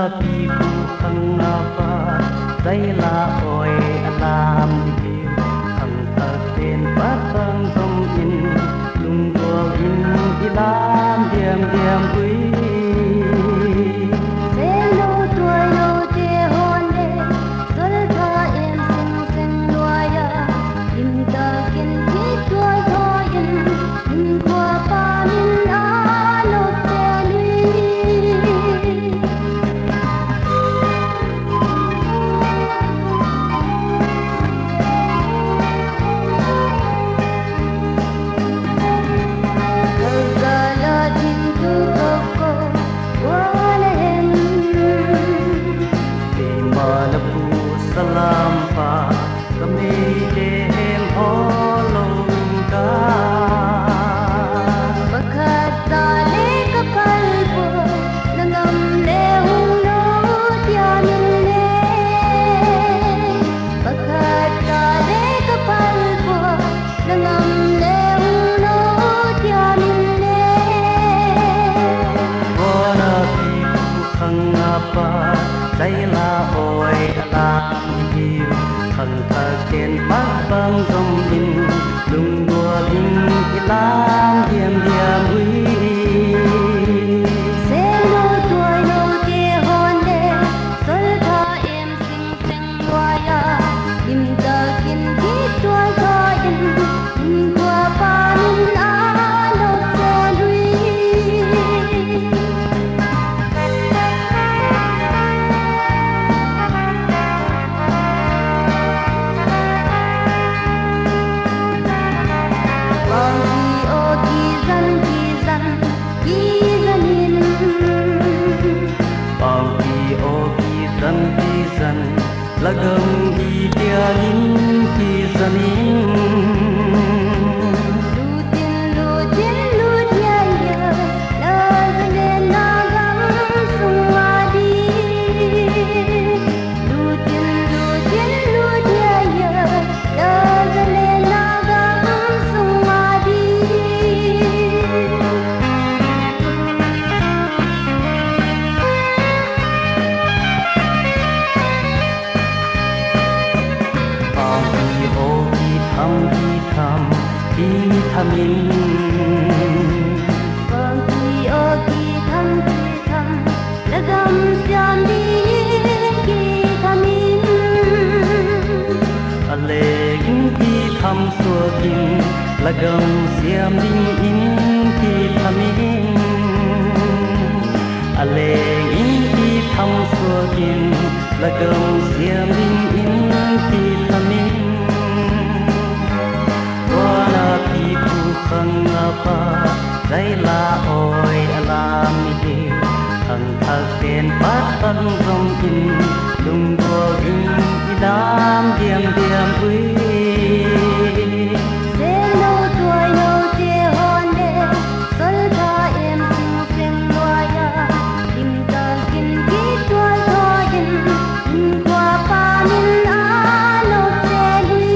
pi phu khang apa dai la oi alam di khang ta ten pa khang som in lung do in ilam diam diam ui salam pa kami dem holong ka bakhat ta le kapal po nangam le hung no tia min le bakhat ta le kapal po nangam le hung no tia min le bona pi khang apa dai la oi alam khang ta ken pa bang som in lung đua in ilam diam diam ui se no tuai no te hon le sol tha em sing sing loa ya im ta kin ki tuai tha in qua pa min a lo te lui lagam hi tia in ki zanin lu dia ya la zale na gam sungwa di lu dia ya la zale na gam sungwa di thamin bang ki o ki tham lagam jam di ki thamin ale in ki tham suo kin lagam siam ding in ki thamin ale in ki tham suo kin lagam siam ding in ki thamin khang apa dai la oi alam hi khang thak ten pat tan rong in lung do in ilam diam diam ui se no tuai no te hon le sol tha em sing sing loa ya im ta kin ki tuai tha in qua pa min a lo te lui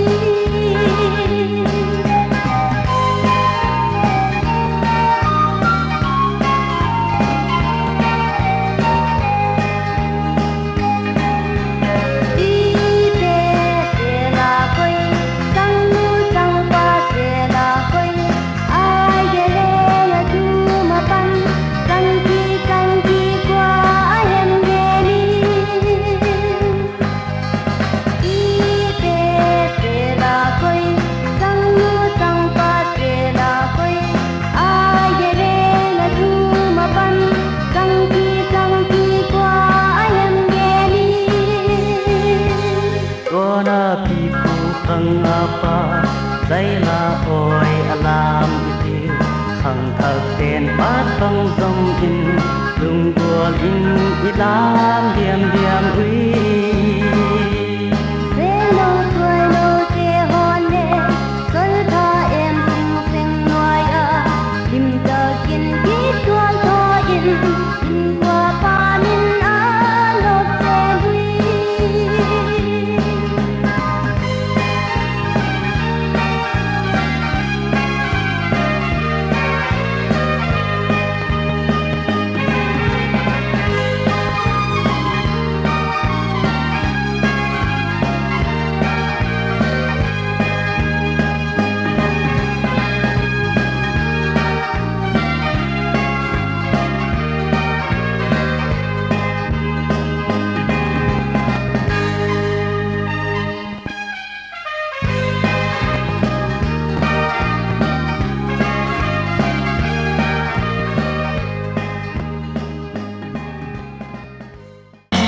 khang apa dai la oi alam ti khang thak ten pat bang som in lung đua in ilam diam diam ui